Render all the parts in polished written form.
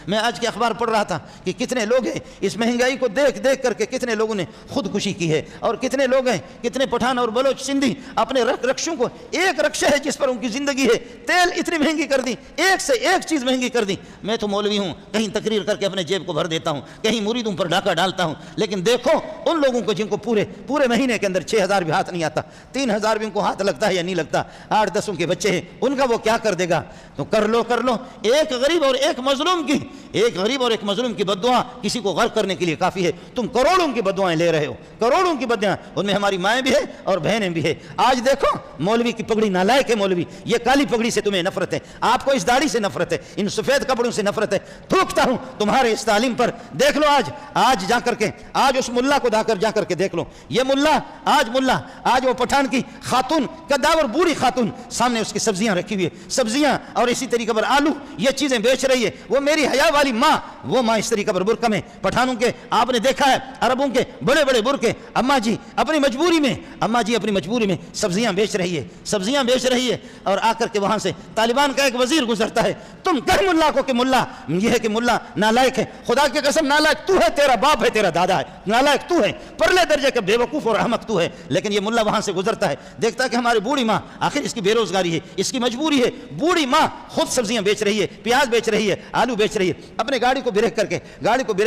میں آج کے اخبار پڑھ رہا تھا کہ کتنے لوگ ہیں اس مہنگائی کو دیکھ دیکھ کر کے کتنے لوگوں نے خودکشی کی ہے، اور کتنے لوگ ہیں، کتنے پٹھان اور بلوچ سندھی اپنے رکشوں کو، ایک رکشہ ہے جس پر ان کی زندگی ہے، تیل اتنی مہنگی کر دی، ایک سے ایک چیز مہنگی کر دی۔ میں تو مولوی ہوں، کہیں تقریر کر کے اپنے جیب کو بھر دیتا ہوں، کہیں مریدوں پر ڈاکہ ڈالتا ہوں، لیکن دیکھو ان لوگوں کو جن کو پورے مہینے کے اندر 6,000 بھی ہاتھ نہیں آتا، 3,000 بھی ان کو ہاتھ لگتا ہے یا نہیں لگتا، 8-10 کے بچے ہیں، ان کا وہ کیا کر دے گا؟ تو کر لو ایک غریب اور ایک مظلوم کی بددعا کسی کو غرق کرنے کے لیے کافی ہے۔ تم کروڑوں کی بددعائیں لے رہے ہو، کروڑوں کی بددعائیں، ان میں ہماری مائیں بھی ہیں اور بہنیں بھی ہیں۔ آج دیکھو مولوی کی پگڑی، نالائق ہے مولوی، یہ کالی پگڑی سے تمہیں نفرت ہے، آپ کو اس داڑھی سے نفرت ہے، ان سفید کپڑوں سے نفرت ہے۔ تھوکتا ہوں تمہارے اس تعلیم پر۔ دیکھ لو آج جا کر کے، آج اس ملا کو جا کر کے دیکھ لو، یہ ملا آج وہ پٹھان کی خاتون، کداور بوڑھی خاتون، سامنے اس کی سبزیاں رکھی ہوئی ہے، سبزیاں اور اسی طریقے پر آلو، یہ چیزیں بیچ رہی ہے۔ وہ میری حیا والی ماں، وہ ماں اس طریقے پر برقع میں، پٹھانوں کے آپ نے دیکھا ہے، عربوں کے بڑے بڑے برقعے، اماں جی اپنی مجبوری میں سبزیاں بیچ رہی ہے، اور آ کر کے وہاں سے طالبان کا ایک وزیر گزرتا ہے۔ تم کہہ ملا کو کہ ملا یہ ہے کہ ملا نالائق ہے، خدا کی قسم نالائق تو ہے، تیرا باپ ہے، تیرا دادا ہے، نالائق تو ہے، پرلے درجے کا بے وقوف اور احمق تو ہے۔ لیکن یہ ملا وہاں سے گزرتا ہے، دیکھتا ہے کہ ہماری بوڑھی ماں، آخر اس کی بے روزگاری ہے، اس کی مجبوری ہے، بوڑھی ماں خود سبزیاں بیچ رہی ہے، پیاز بیچ رہی ہے، آلو بیچ رہی ہے، اپنے گاڑی کو بریک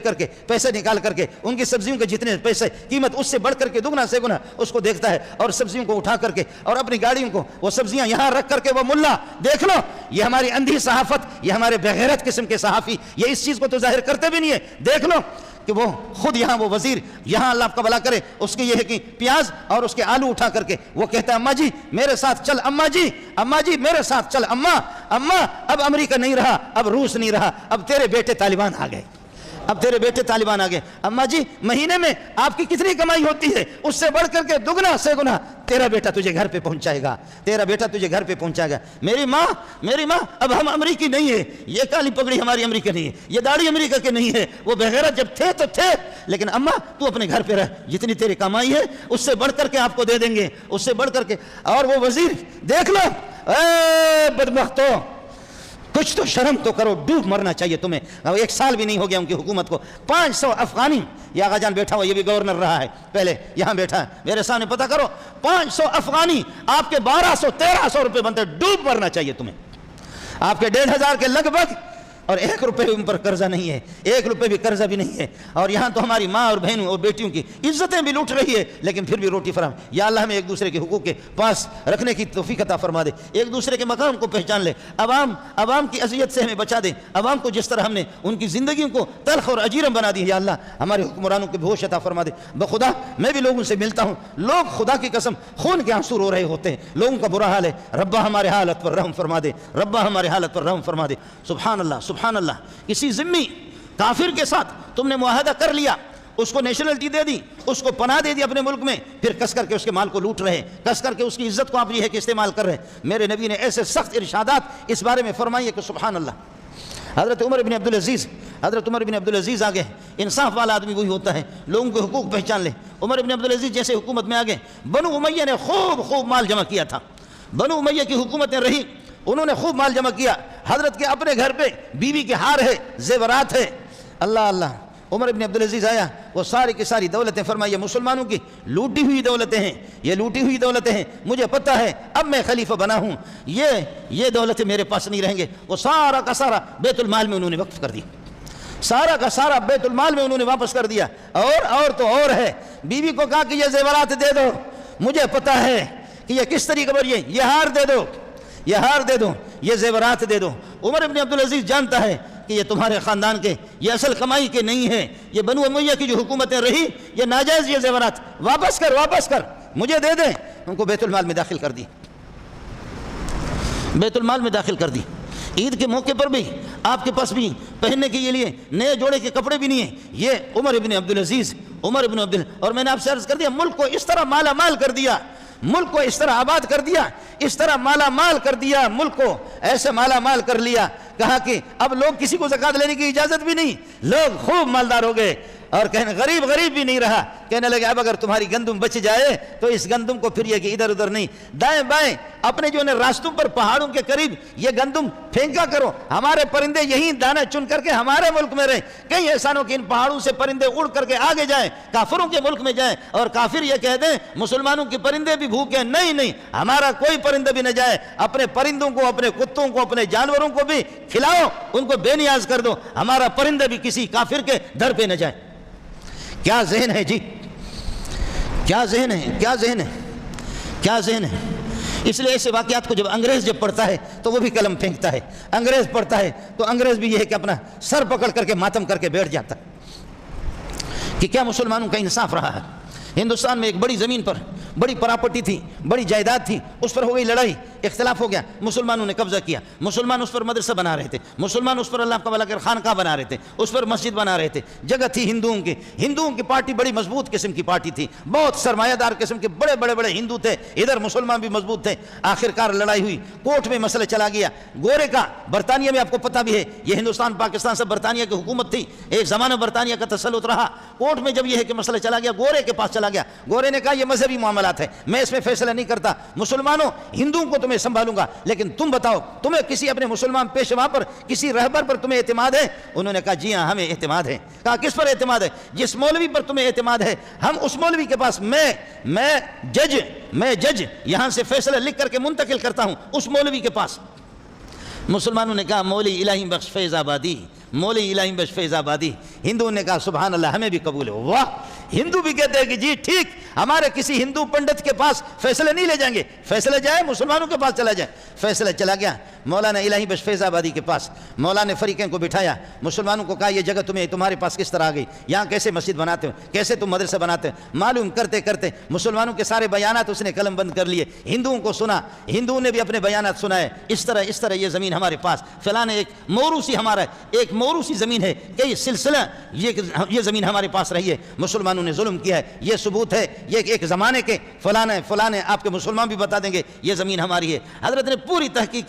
کر کے پیسے نکال کر کے ان کی سبزیوں کے جتنے پیسے قیمت اس سے بڑھ کر کے دگنا سے گنا اس کو دیکھتا ہے، اور سبزیوں کو اٹھا کر کے اور اپنی گاڑیوں کو وہ سبزیاں یہاں رکھ کر کے وہ ملا، دیکھ لو یہ ہماری اندھی صحافت، یہ ہمارے بغیرت قسم کے صحافی، یہ اس چیز کو تو ظاہر کرتے بھی نہیں ہے۔ دیکھ لو کہ وہ خود یہاں وہ وزیر، یہاں اللہ آپ کا بھلا کرے، اس کی یہ ہے کہ پیاز اور اس کے آلو اٹھا کر کے وہ کہتا ہے اماں جی میرے ساتھ چل، اماں جی میرے ساتھ چل، اماں اب امریکہ نہیں رہا، اب روس نہیں رہا، اب تیرے بیٹے طالبان آ گئے، اماں جی مہینے میں آپ کی کتنی کمائی ہوتی ہے، اس سے بڑھ کر کے دگنا سے گنا تیرا بیٹا تجھے گھر پہ پہنچائے گا۔ میری ماں اب ہم امریکی نہیں ہے، یہ کالی پگڑی ہماری امریکہ نہیں ہے، یہ داڑھی امریکہ کے نہیں ہے، وہ بغیرت جب تھے تو تھے، لیکن اماں تو اپنے گھر پہ رہ، جتنی تیری کمائی ہے اس سے بڑھ کر کے آپ کو دے دیں گے، اس سے بڑھ کر کے۔ اور وہ وزیر دیکھ لو، اے بدبختو کچھ تو شرم تو کرو، ڈوب مرنا چاہیے تمہیں۔ 1 سال بھی نہیں ہو گیا ان کی حکومت کو، 500 افغانی، یہ آغا جان بیٹھا ہوا، یہ بھی گورنر رہا ہے پہلے، یہاں بیٹھا ہے میرے سامنے، پتہ کرو 500 افغانی آپ کے 1200-1300 روپے بنتے، ڈوب مرنا چاہیے تمہیں۔ آپ کے 1,500 کے لگ بھگ، اور 1 روپے ان پر قرضہ نہیں ہے، 1 روپے بھی قرضہ بھی نہیں ہے، اور یہاں تو ہماری ماں اور بہنوں اور بیٹیوں کی عزتیں بھی لوٹ رہی ہے، لیکن پھر بھی روٹی فراہم۔ یا اللہ ہمیں ایک دوسرے کے حقوق کے پاس رکھنے کی توفیق عطا فرما دے، ایک دوسرے کے مقام کو پہچان لے، عوام کی اذیت سے ہمیں بچا دے، عوام کو جس طرح ہم نے ان کی زندگیوں کو تلخ اور اجیرم بنا دی ہے، یا اللہ ہمارے حکمرانوں کے ہوش عطا فرما دے۔ بخدا میں بھی لوگوں سے ملتا ہوں، لوگ خدا کی قسم خون کے آنسو رو رہے ہوتے ہیں، لوگوں کا برا حال ہے، ربا ہمارے حالت پر رحم فرما دے، سبحان اللہ۔ کسی ذمی کافر کے ساتھ تم نے معاہدہ کر لیا، اس کو نیشنلٹی دے دی، اس کو پناہ دے دی اپنے ملک میں، پھر کس کر کے اس کے مال کو لوٹ رہے، کس کر کے اس کی عزت کو آپ یہ ہے کہ استعمال کر رہے۔ میرے نبی نے ایسے سخت ارشادات اس بارے میں فرمائے کہ سبحان اللہ۔ حضرت عمر بن عبدالعزیز آگے، انصاف والا آدمی وہی ہوتا ہے، لوگوں کے حقوق پہچان لے۔ عمر بن عبدالعزیز جیسے حکومت میں آگے، بنو امیہ نے خوب مال جمع کیا تھا، بنو امیہ کی حکومتیں رہی، انہوں نے خوب مال جمع کیا، حضرت کے اپنے گھر پہ بیوی کے ہار ہے، زیورات ہے، اللہ۔ عمر بن عبدالعزیز آیا، وہ ساری کی ساری دولتیں فرمائی، یہ مسلمانوں کی لوٹی ہوئی دولتیں ہیں، مجھے پتہ ہے اب میں خلیفہ بنا ہوں، یہ دولتیں میرے پاس نہیں رہیں گے۔ وہ سارا کا سارا بیت المال میں انہوں نے وقف کر دیا، سارا کا سارا بیت المال میں انہوں نے واپس کر دیا۔ اور تو اور ہے، بیوی کو کہا کہ یہ زیورات دے دو، مجھے پتہ ہے کہ یہ کس طریقے پر یہ ہار دے دو، یہ زیورات دے دو۔ عمر بن عبدالعزیز جانتا ہے کہ یہ تمہارے خاندان کے، یہ اصل کمائی کے نہیں ہے، یہ بنو امیہ کی جو حکومتیں رہی، یہ ناجائز، یہ زیورات واپس کر مجھے دے دیں۔ ان کو بیت المال میں داخل کر دی۔ عید کے موقع پر بھی آپ کے پاس بھی پہننے کے لیے نئے جوڑے کے کپڑے بھی نہیں ہیں۔ یہ عمر بن عبدالعزیز، اور میں نے آپ سے عرض کر دیا، ملک کو اس طرح مالا مال کر دیا، ملک کو اس طرح آباد کر دیا، اس طرح مالا مال کر دیا، ملک کو ایسے مالا مال کر لیا، کہا کہ اب لوگ کسی کو زکوٰۃ لینے کی اجازت بھی نہیں، لوگ خوب مالدار ہو گئے، اور کہنے غریب بھی نہیں رہا، کہنے لگے اب اگر تمہاری گندم بچ جائے تو اس گندم کو پھر یہ کہ ادھر ادھر نہیں، دائیں بائیں اپنے جو راستوں پر پہاڑوں کے قریب یہ گندم پھینکا کرو، ہمارے پرندے یہیں دانا چن کر کے ہمارے ملک میں رہیں، کہیں ایسا نہ ہو کہ ان پہاڑوں سے پرندے اڑ کر کے آگے جائیں، کافروں کے ملک میں جائیں اور کافر یہ کہہ دیں مسلمانوں کے پرندے بھی بھوکے ہیں۔ نہیں نہیں، ہمارا کوئی پرندہ بھی نہ جائے، اپنے پرندوں کو، اپنے کتوں کو، اپنے جانوروں کو بھی کھلاؤ، ان کو بے نیاز کر دو، ہمارا پرندہ بھی کسی کافر کے در پہ نہ جائے۔ کیا ذہن ہے جی، کیا ذہن ہے، کیا ذہن ہے، کیا ذہن ہے۔ اس لیے ایسے واقعات کو جب انگریز جب پڑھتا ہے تو وہ بھی قلم پھینکتا ہے، انگریز پڑھتا ہے تو انگریز بھی یہ ہے کہ اپنا سر پکڑ کر کے ماتم کر کے بیٹھ جاتا ہے کہ کیا مسلمانوں کا انصاف رہا ہے۔ ہندوستان میں ایک بڑی زمین پر بڑی پراپرٹی تھی، بڑی جائیداد تھی، اس پر ہو گئی لڑائی، اختلاف ہو گیا، مسلمانوں نے قبضہ کیا، مسلمان اس پر مدرسہ بنا رہے تھے، مسلمان اس پر اللہ کا بھلا کر خانقاہ بنا رہے تھے، اس پر مسجد بنا رہے تھے، جگہ تھی ہندوؤں کی پارٹی بڑی مضبوط قسم کی پارٹی تھی، بہت سرمایہ دار قسم کے بڑے بڑے بڑے ہندو تھے، ادھر مسلمان بھی مضبوط تھے۔ آخرکار لڑائی ہوئی، کورٹ میں مسئلہ چلا گیا، گورے کا، برطانیہ میں آپ کو پتہ بھی ہے یہ ہندوستان پاکستان سے برطانیہ کی حکومت تھی، ایک زمانہ برطانیہ کا تسلط رہا، کورٹ میں جب یہ ہے کہ مسئلہ چلا گیا گورے کے پاس چلا گیا، گورے نے کہا یہ مذہبی معاملات ہے، میں اس میں فیصلہ نہیں کرتا، مسلمانوں ہندوؤں کو تمہیں سنبھالوں گا، لیکن تم بتاؤ تمہیں کسی اپنے مسلمان پیشوا پر، کسی رہبر پر تمہیں اعتماد ہے؟ انہوں نے کہا جی ہاں ہمیں اعتماد ہے۔ کہا کس پر اعتماد ہے؟ جس مولوی پر تمہیں اعتماد ہے ہم اس مولوی کے پاس، میں جج یہاں سے فیصلہ لکھ کر کے منتقل کرتا ہوں اس مولوی کے پاس۔ مسلمانوں نے کہا مولوی الہی بخش فیض آبادی، مولوی الہی بخش فیض آبادی۔ ہندوؤں نے کہا سبحان اللہ ہمیں بھی قبول ہے۔ واہ، ہندو بھی کہتے ہیں کہ جی ٹھیک، ہمارے کسی ہندو پنڈت کے پاس فیصلہ نہیں لے جائیں گے، فیصلہ جائے مسلمانوں کے پاس چلا جائے۔ فیصلہ چلا گیا مولانا الہی بخش فیض آبادی کے پاس، مولانا نے فریقین کو بٹھایا، مسلمانوں کو کہا یہ جگہ تمہارے پاس کس طرح آ گئی، یہاں کیسے مسجد بناتے ہو، کیسے تم مدرسہ بناتے ہو؟ معلوم کرتے کرتے مسلمانوں کے سارے بیانات اس نے قلم بند کر لیے، ہندوؤں کو سنا، ہندوؤں نے بھی اپنے بیانات سنائے، اس طرح یہ زمین ہمارے پاس فلاں ایک موروثی ہمارا ایک موروثی زمین ہے، کئی سلسلہ یہ زمین ہمارے پاس رہی ہے، مسلمانوں نے ظلم کیا ہے، یہ ثبوت ہے، یہ ایک زمانے کے فلاں آپ کے مسلمان بھی بتا دیں گے یہ زمین ہماری ہے۔ حضرت نے پوری تحقیق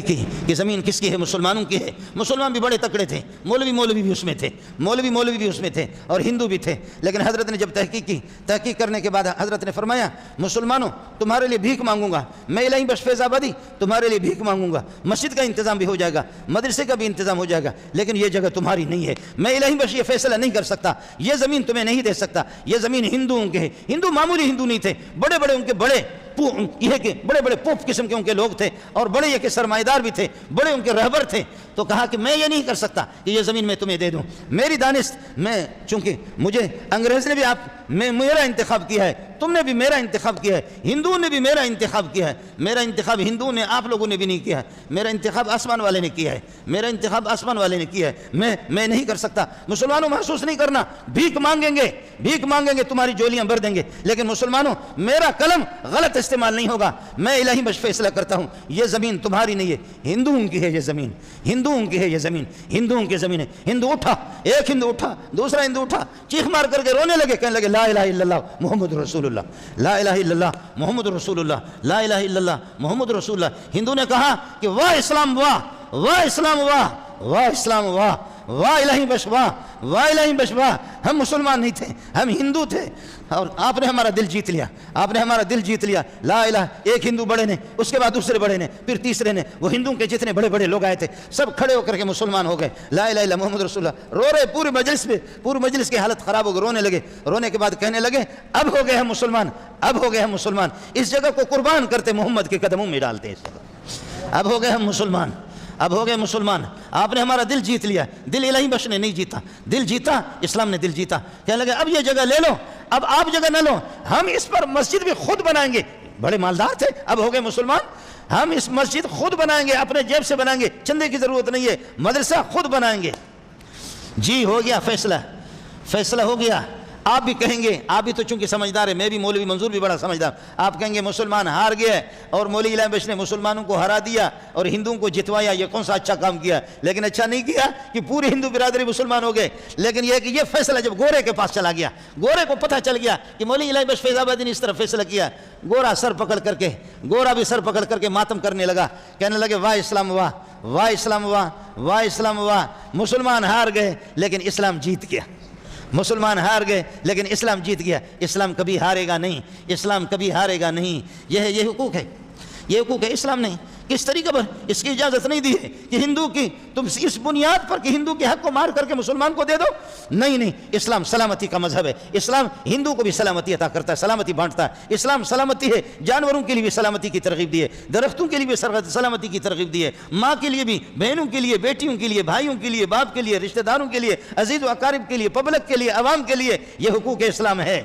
کی کہ زمین کس کی ہے، مسلمانوں کی ہے۔ مسلمان بھی بڑے تکڑے تھے، مولوی بھی اس میں تھے، مولوی بھی اس میں تھے اور ہندو بھی تھے، لیکن حضرت نے جب تحقیق کی، تحقیق کرنے کے بعد حضرت نے فرمایا مسلمانوں تمہارے لیے بھیک مانگوں گا، میں الہی بخش فیض آبادی تمہارے لیے بھیک مانگوں گا، مسجد کا انتظام بھی ہو جائے گا، مدرسے کا بھی انتظام ہو جائے گا، لیکن یہ جگہ تمہاری نہیں ہے، میں الہی بخش یہ فیصلہ نہیں کر سکتا، یہ زمین تمہیں نہیں دے سکتا، یہ زمین ہندوؤں کے ہے۔ ہندو معمولی ہندو نہیں تھے، بڑے ان کے بڑے بڑے پوپ قسم کے ان کے لوگ تھے اور بڑے یہ کہ سرمایہ دار بھی تھے، بڑے ان کے رہبر تھے۔ تو کہا کہ میں یہ نہیں کر سکتا کہ یہ زمین میں تمہیں دے دوں، میری دانست میں، چونکہ مجھے انگریز نے بھی میرا انتخاب کیا ہے، تم نے بھی میرا انتخاب کیا ہے، ہندوؤں نے بھی میرا انتخاب کیا ہے، میرا انتخاب ہندوؤں نے آپ لوگوں نے بھی نہیں کیا ہے، میرا انتخاب آسمان والے نے کیا ہے، میرا انتخاب آسمان والے نے کیا ہے، میں نہیں کر سکتا۔ مسلمانوں محسوس نہیں کرنا، بھیک مانگیں گے تمہاری جولیاں بھر دیں گے، لیکن مسلمانوں میرا قلم غلط استعمال نہیں ہوگا، میں الہی بخش فیصلہ کرتا ہوں، یہ زمین تمہاری نہیں ہے، ہندوؤں کی ہے یہ زمین، ہندوؤں کی ہے یہ زمین، ہندوؤں کی زمین ہے۔ ہندو اٹھا، ایک ہندو اٹھا، دوسرا ہندو اٹھا، چیخ مار کر کے رونے لگے، کہنے لگے لا الہ الا اللہ محمد رسول اللہ، لا الہ الا اللہ محمد رسول اللہ، لا الہ الا اللہ محمد رسول اللہ۔ ہندو نے کہا کہ واہ اسلام واہ، واہ اسلام واہ، واہ اسلام واہ، واہ الہی بخش واہ، واہ الہی بخش واہ۔ ہم مسلمان نہیں تھے، ہم ہندو تھے اور آپ نے ہمارا دل جیت لیا، آپ نے ہمارا دل جیت لیا، لا الہ۔ ایک ہندو بڑے نے، اس کے بعد دوسرے بڑے نے، پھر تیسرے نے، وہ ہندوؤں کے جتنے بڑے بڑے لوگ آئے تھے سب کھڑے ہو کر کے مسلمان ہو گئے، لا الہ الا محمد رسول اللہ، رو رہے پورے مجلس میں، پورے مجلس کی حالت خراب ہو گئی، رونے لگے، رونے کے بعد کہنے لگے اب ہو گئے ہم مسلمان، اب ہو گئے ہم مسلمان، اس جگہ کو قربان کرتے محمد کے قدموں میں ڈالتے، اب ہو گئے ہم مسلمان، اب ہو گئے مسلمان، آپ نے ہمارا دل جیت لیا۔ دل الہی بخش نے نہیں جیتا، دل جیتا اسلام نے، دل جیتا۔ کہنے لگے اب یہ جگہ لے لو، اب آپ جگہ نہ لو، ہم اس پر مسجد بھی خود بنائیں گے۔ بڑے مالدار تھے، اب ہو گئے مسلمان، ہم اس مسجد خود بنائیں گے، اپنے جیب سے بنائیں گے، چندے کی ضرورت نہیں ہے، مدرسہ خود بنائیں گے۔ جی ہو گیا فیصلہ ہو گیا۔ آپ بھی کہیں گے، آپ بھی تو چونکہ سمجھدار ہے، میں بھی مولوی منظور بھی بڑا سمجھدار، آپ کہیں گے مسلمان ہار گئے اور مولوی الہی بخش نے مسلمانوں کو ہرا دیا اور ہندوؤں کو جتوایا، یہ کون سا اچھا کام کیا؟ لیکن اچھا نہیں کیا کہ پوری ہندو برادری مسلمان ہو گئے، لیکن یہ کہ یہ فیصلہ جب گورے کے پاس چلا گیا، گورے کو پتہ چل گیا کہ مولوی الہی بخش فیض آبادی نے اس طرح فیصلہ کیا، گورا بھی سر پکڑ کر کے ماتم کرنے لگا، کہنے لگے واہ اسلام واہ، واہ اسلام واہ، واہ اسلام واہ۔ مسلمان ہار گئے لیکن اسلام جیت گیا، مسلمان ہار گئے لیکن اسلام جیت گیا۔ اسلام کبھی ہارے گا نہیں، اسلام کبھی ہارے گا نہیں۔ یہ حقوق ہے، یہ حقوق ہے، اسلام نہیں۔ کس طریقے پر؟ اس کی اجازت نہیں دی ہے کہ ہندو کی تم اس بنیاد پر کہ ہندو کے حق کو مار کر کے مسلمان کو دے دو، نہیں نہیں۔ اسلام سلامتی کا مذہب ہے، اسلام ہندو کو بھی سلامتی عطا کرتا ہے، سلامتی بانٹتا ہے۔ اسلام سلامتی ہے، جانوروں کے لیے بھی سلامتی کی ترغیب دی ہے، درختوں کے لیے بھی سلامتی کی ترغیب دی ہے، ماں کے لیے بھی، بہنوں کے لیے، بیٹیوں کے لیے، بھائیوں کے لیے، باپ کے لیے، رشتہ داروں کے لیے، عزیز و اقارب کے لیے، پبلک کے لیے، عوام کے لیے، یہ حقوق اسلام ہے۔